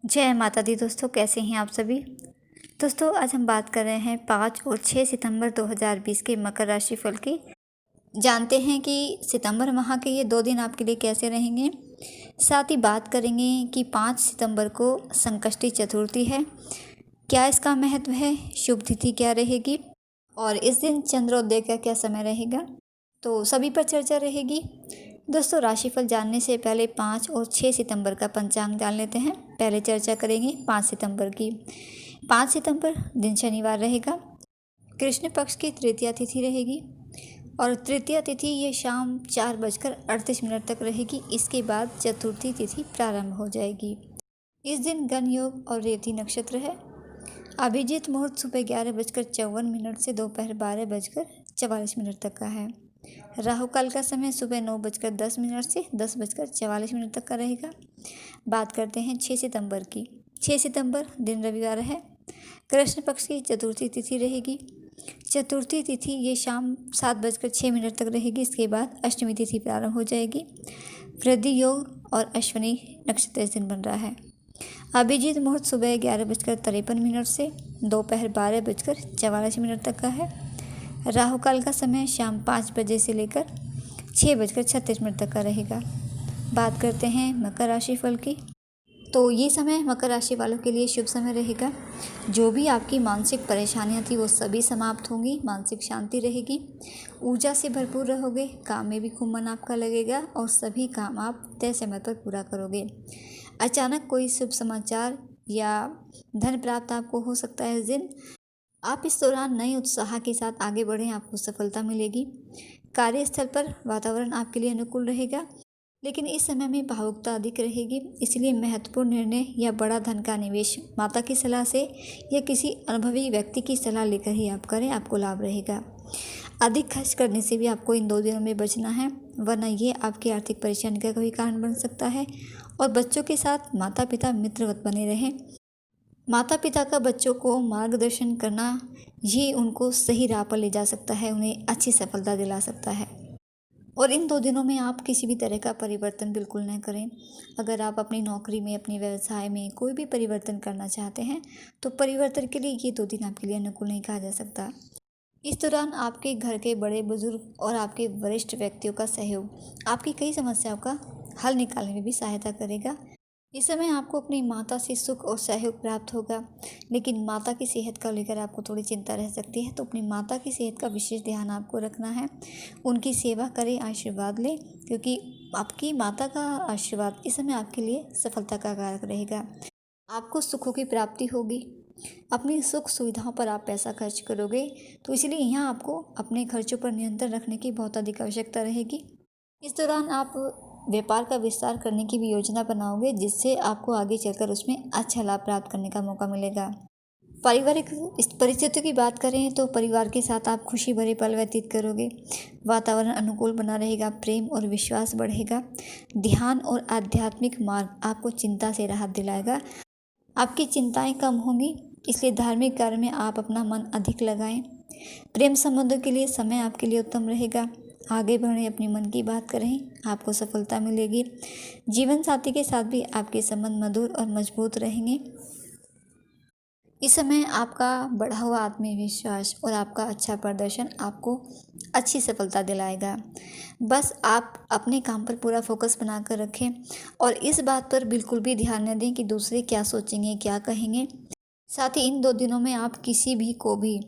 जय माता दी दोस्तों, कैसे हैं आप सभी। दोस्तों आज हम बात कर रहे हैं 5 और 6 सितंबर 2020 के मकर राशि फल की। जानते हैं कि सितंबर माह के ये 2 दिन आपके लिए कैसे रहेंगे। साथ ही बात करेंगे कि 5 सितंबर को संकष्टी चतुर्थी है, क्या इसका महत्व है, शुभ तिथि क्या रहेगी और इस दिन चंद्रोदय का क्या समय रहेगा, तो सभी पर चर्चा रहेगी। दोस्तों राशिफल जानने से पहले 5 और 6 सितंबर का पंचांग जान लेते हैं। पहले चर्चा करेंगे 5 सितंबर की। 5 सितंबर दिन शनिवार रहेगा, कृष्ण पक्ष की तृतीया तिथि रहेगी और तृतीया तिथि ये शाम 4:38 तक रहेगी। इसके बाद चतुर्थी तिथि प्रारंभ हो जाएगी। इस दिन गण योग और रेवती नक्षत्र है। अभिजीत मुहूर्त सुबह 11:54 से दोपहर 12:44 तक का है। राहु काल का समय सुबह 9:10 से 10:44 तक का रहेगा। बात करते हैं 6 सितंबर की। 6 सितंबर दिन रविवार है, कृष्ण पक्ष की चतुर्थी तिथि रहेगी। चतुर्थी तिथि ये शाम 7:06 तक रहेगी। इसके बाद अष्टमी तिथि प्रारंभ हो जाएगी। वृद्धि योग और अश्विनी नक्षत्र इस दिन बन रहा है। अभिजीत मुहूर्त सुबह 11:53 से दोपहर 12:44 तक का है। राहु काल का समय शाम 5 बजे से लेकर 6:36 तक का रहेगा। बात करते हैं मकर राशि फल की। तो ये समय मकर राशि वालों के लिए शुभ समय रहेगा। जो भी आपकी मानसिक परेशानियां थी वो सभी समाप्त होंगी, मानसिक शांति रहेगी, ऊर्जा से भरपूर रहोगे, काम में भी खूब मन आपका लगेगा और सभी काम आप तय समय पर पूरा करोगे। अचानक कोई शुभ समाचार या धन प्राप्त आपको हो सकता है इस दिन। आप इस दौरान नए उत्साह के साथ आगे बढ़ें, आपको सफलता मिलेगी। कार्यस्थल पर वातावरण आपके लिए अनुकूल रहेगा, लेकिन इस समय में भावुकता अधिक रहेगी, इसलिए महत्वपूर्ण निर्णय या बड़ा धन का निवेश माता की सलाह से या किसी अनुभवी व्यक्ति की सलाह लेकर ही आप करें, आपको लाभ रहेगा। अधिक खर्च करने से भी आपको इन 2 दिनों में बचना है, वरना ये आपकी आर्थिक परेशानी का कोई कारण बन सकता है। और बच्चों के साथ माता पिता मित्रवत बने रहें। माता पिता का बच्चों को मार्गदर्शन करना ये उनको सही राह पर ले जा सकता है, उन्हें अच्छी सफलता दिला सकता है। और इन 2 दिनों में आप किसी भी तरह का परिवर्तन बिल्कुल न करें। अगर आप अपनी नौकरी में, अपने व्यवसाय में कोई भी परिवर्तन करना चाहते हैं तो परिवर्तन के लिए ये 2 दिन आपके लिए अनुकूल नहीं कहा जा सकता। इस दौरान आपके घर के बड़े बुजुर्ग और आपके वरिष्ठ व्यक्तियों का सहयोग आपकी कई समस्याओं का हल निकालने में भी सहायता करेगा। इस समय आपको अपनी माता से सुख और सहयोग प्राप्त होगा, लेकिन माता की सेहत को लेकर आपको थोड़ी चिंता रह सकती है, तो अपनी माता की सेहत का विशेष ध्यान आपको रखना है। उनकी सेवा करें, आशीर्वाद लें, क्योंकि आपकी माता का आशीर्वाद इस समय आपके लिए सफलता का कारक रहेगा। आपको सुखों की प्राप्ति होगी। अपनी सुख सुविधाओं पर आप पैसा खर्च करोगे, तो इसलिए यहाँ आपको अपने खर्चों पर नियंत्रण रखने की बहुत अधिक आवश्यकता रहेगी। इस दौरान आप व्यापार का विस्तार करने की भी योजना बनाओगे, जिससे आपको आगे चलकर उसमें अच्छा लाभ प्राप्त करने का मौका मिलेगा। पारिवारिक इस परिस्थितियों की बात करें तो परिवार के साथ आप खुशी भरे पल व्यतीत करोगे। वातावरण अनुकूल बना रहेगा, प्रेम और विश्वास बढ़ेगा। ध्यान और आध्यात्मिक मार्ग आपको चिंता से राहत दिलाएगा। आपकी चिंताएं कम होंगी, इसलिए धार्मिक कार्य में आप अपना मन अधिक लगाएं। प्रेम संबंधों के लिए समय आपके लिए उत्तम रहेगा। आगे बढ़ें, अपने मन की बात करें, आपको सफलता मिलेगी। जीवन साथी के साथ भी आपके संबंध मधुर और मजबूत रहेंगे। इस समय आपका बढ़ा हुआ आत्मविश्वास और आपका अच्छा प्रदर्शन आपको अच्छी सफलता दिलाएगा। बस आप अपने काम पर पूरा फोकस बनाकर रखें और इस बात पर बिल्कुल भी ध्यान न दें कि दूसरे क्या सोचेंगे, क्या कहेंगे। साथ ही इन 2 दिनों में आप किसी भी को भी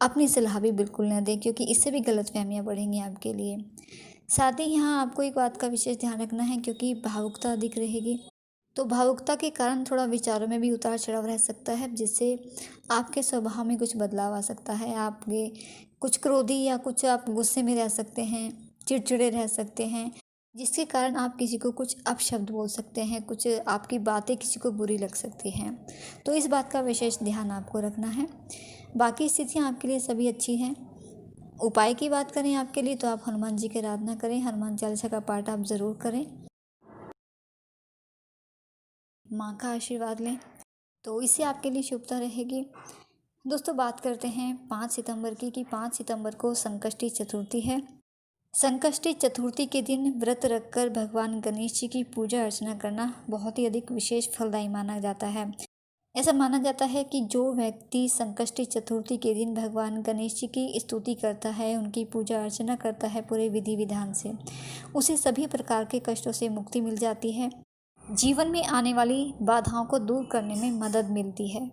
अपनी सलाह भी बिल्कुल न दें, क्योंकि इससे भी गलतफहमियां बढ़ेंगी आपके लिए। साथ ही यहाँ आपको एक बात का विशेष ध्यान रखना है, क्योंकि भावुकता अधिक रहेगी, तो भावुकता के कारण थोड़ा विचारों में भी उतार चढ़ाव रह सकता है, जिससे आपके स्वभाव में कुछ बदलाव आ सकता है। आपके कुछ क्रोधी या कुछ आप गुस्से में रह सकते हैं, चिड़चिड़े रह सकते हैं, जिसके कारण आप किसी को कुछ अपशब्द बोल सकते हैं, कुछ आपकी बातें किसी को बुरी लग सकती हैं। तो इस बात का विशेष ध्यान आपको रखना है। बाकी स्थितियाँ आपके लिए सभी अच्छी हैं। उपाय की बात करें आपके लिए तो आप हनुमान जी की आराधना करें, हनुमान चालीसा का पाठ आप ज़रूर करें, माँ का आशीर्वाद लें, तो इससे आपके लिए शुभता रहेगी। दोस्तों बात करते हैं 5 सितंबर की कि 5 सितंबर को संकष्टी चतुर्थी है। संकष्टी चतुर्थी के दिन व्रत रखकर भगवान गणेश जी की पूजा अर्चना करना बहुत ही अधिक विशेष फलदायी माना जाता है। ऐसा माना जाता है कि जो व्यक्ति संकष्टी चतुर्थी के दिन भगवान गणेश जी की स्तुति करता है, उनकी पूजा अर्चना करता है पूरे विधि विधान से, उसे सभी प्रकार के कष्टों से मुक्ति मिल जाती है। जीवन में आने वाली बाधाओं को दूर करने में मदद मिलती है।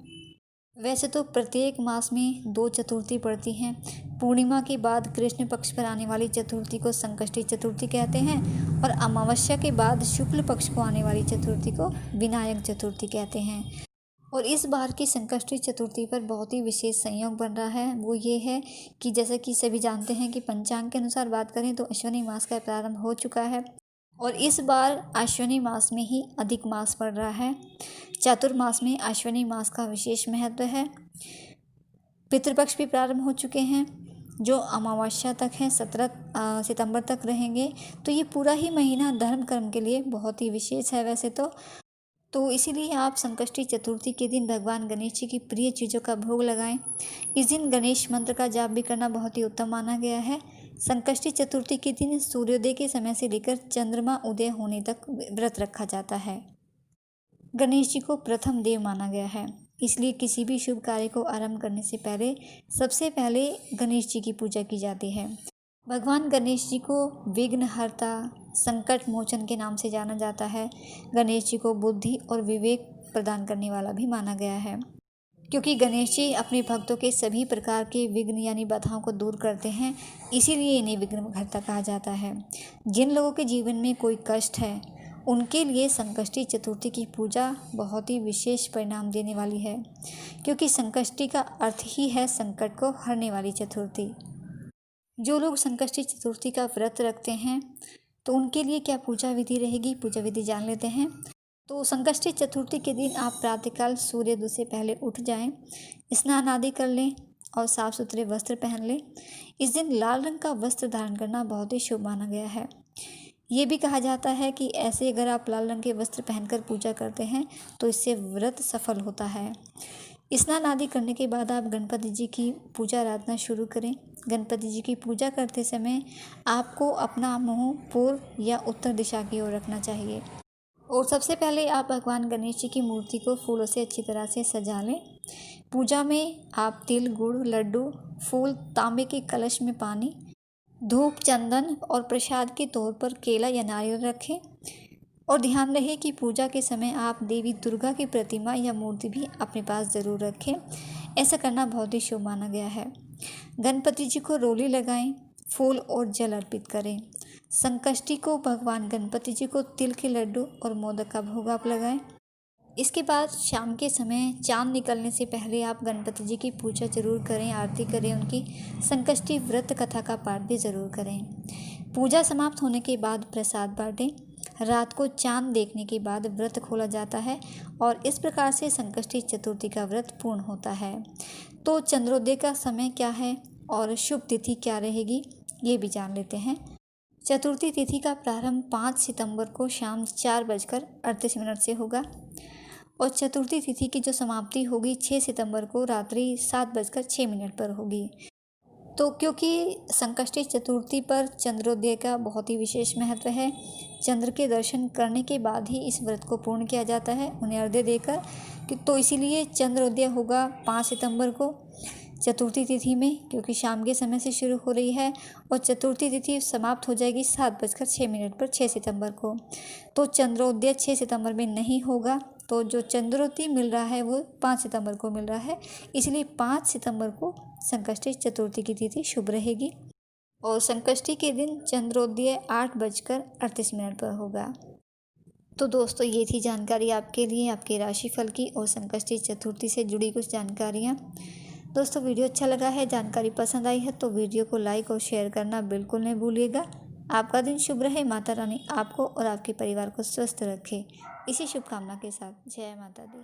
वैसे तो प्रत्येक मास में 2 चतुर्थी पड़ती हैं। पूर्णिमा के बाद कृष्ण पक्ष पर आने वाली चतुर्थी को संकष्टी चतुर्थी कहते हैं और अमावस्या के बाद शुक्ल पक्ष को आने वाली चतुर्थी को विनायक चतुर्थी कहते हैं। और इस बार की संकष्टी चतुर्थी पर बहुत ही विशेष संयोग बन रहा है। वो ये है कि जैसा कि सभी जानते हैं कि पंचांग के अनुसार बात करें तो अश्विनी मास का प्रारंभ हो चुका है और इस बार अश्विनी मास में ही अधिक मास पड़ रहा है। चातुर्मास में अश्विनी मास का विशेष महत्व है। पितृपक्ष भी प्रारंभ हो चुके हैं जो अमावस्या तक है, 17 सितंबर तक रहेंगे। तो ये पूरा ही महीना धर्म कर्म के लिए बहुत ही विशेष है वैसे तो इसीलिए आप संकष्टी चतुर्थी के दिन भगवान गणेश जी की प्रिय चीज़ों का भोग लगाएं। इस दिन गणेश मंत्र का जाप भी करना बहुत ही उत्तम माना गया है। संकष्टी चतुर्थी के दिन सूर्योदय के समय से लेकर चंद्रमा उदय होने तक व्रत रखा जाता है। गणेश जी को प्रथम देव माना गया है, इसलिए किसी भी शुभ कार्य को आरंभ करने से पहले सबसे पहले गणेश जी की पूजा की जाती है। भगवान गणेश जी को विघ्नहर्ता, संकट मोचन के नाम से जाना जाता है। गणेश जी को बुद्धि और विवेक प्रदान करने वाला भी माना गया है, क्योंकि गणेश जी अपने भक्तों के सभी प्रकार के विघ्न यानी बाधाओं को दूर करते हैं, इसीलिए इन्हें विघ्नहर्ता कहा जाता है। जिन लोगों के जीवन में कोई कष्ट है उनके लिए संकष्टी चतुर्थी की पूजा बहुत ही विशेष परिणाम देने वाली है, क्योंकि संकष्टी का अर्थ ही है संकट को हरने वाली चतुर्थी। जो लोग संकष्टी चतुर्थी का व्रत रखते हैं तो उनके लिए क्या पूजा विधि रहेगी, पूजा विधि जान लेते हैं। तो संकष्टी चतुर्थी के दिन आप प्रातःकाल सूर्योदय से पहले उठ जाएं, स्नान आदि कर लें और साफ सुथरे वस्त्र पहन लें। इस दिन लाल रंग का वस्त्र धारण करना बहुत ही शुभ माना गया है। ये भी कहा जाता है कि ऐसे अगर आप लाल रंग के वस्त्र पहनकर पूजा करते हैं तो इससे व्रत सफल होता है। स्नान आदि करने के बाद आप गणपति जी की पूजा आराधना शुरू करें। गणपति जी की पूजा करते समय आपको अपना मुंह पूर्व या उत्तर दिशा की ओर रखना चाहिए और सबसे पहले आप भगवान गणेश जी की मूर्ति को फूलों से अच्छी तरह से सजा लें। पूजा में आप तिल, गुड़, लड्डू, फूल, तांबे के कलश में पानी, धूप, चंदन और प्रसाद के तौर पर केला या नारियल रखें और ध्यान रहे कि पूजा के समय आप देवी दुर्गा की प्रतिमा या मूर्ति भी अपने पास ज़रूर रखें। ऐसा करना बहुत ही शुभ माना गया है। गणपति जी को रोली लगाएं, फूल और जल अर्पित करें। संकष्टी को भगवान गणपति जी को तिल के लड्डू और मोदक का भोग आप लगाएं। इसके बाद शाम के समय चांद निकलने से पहले आप गणपति जी की पूजा जरूर करें, आरती करें, उनकी संकष्टी व्रत कथा का पाठ भी ज़रूर करें। पूजा समाप्त होने के बाद प्रसाद बांटें। रात को चांद देखने के बाद व्रत खोला जाता है और इस प्रकार से संकष्टी चतुर्थी का व्रत पूर्ण होता है। तो चंद्रोदय का समय क्या है और शुभ तिथि क्या रहेगी ये भी जान लेते हैं। चतुर्थी तिथि का प्रारंभ 5 सितंबर को शाम 4:38 से होगा और चतुर्थी तिथि की जो समाप्ति होगी 6 सितंबर को रात्रि 7:06 पर होगी। तो क्योंकि संकष्टी चतुर्थी पर चंद्रोदय का बहुत ही विशेष महत्व है, चंद्र के दर्शन करने के बाद ही इस व्रत को पूर्ण किया जाता है उन्हें अर्घ्य देकर, तो इसीलिए चंद्रोदय होगा 5 सितंबर को चतुर्थी तिथि में, क्योंकि शाम के समय से शुरू हो रही है और चतुर्थी तिथि समाप्त हो जाएगी 7:06 पर 6 सितंबर को। तो चंद्रोदय 6 सितंबर में नहीं होगा, तो जो चंद्रोदय मिल रहा है वो 5 सितंबर को मिल रहा है, इसलिए 5 सितंबर को संकष्टी चतुर्थी की तिथि शुभ रहेगी और संकष्टी के दिन चंद्रोदय 8:38 पर होगा। तो दोस्तों ये थी जानकारी आपके लिए, आपके राशिफल की और संकष्टी चतुर्थी से जुड़ी कुछ जानकारियाँ। दोस्तों वीडियो अच्छा लगा है, जानकारी पसंद आई है तो वीडियो को लाइक और शेयर करना बिल्कुल नहीं भूलिएगा। आपका दिन शुभ रहे, माता रानी आपको और आपके परिवार को स्वस्थ रखे। इसी शुभकामना के साथ जय माता दी।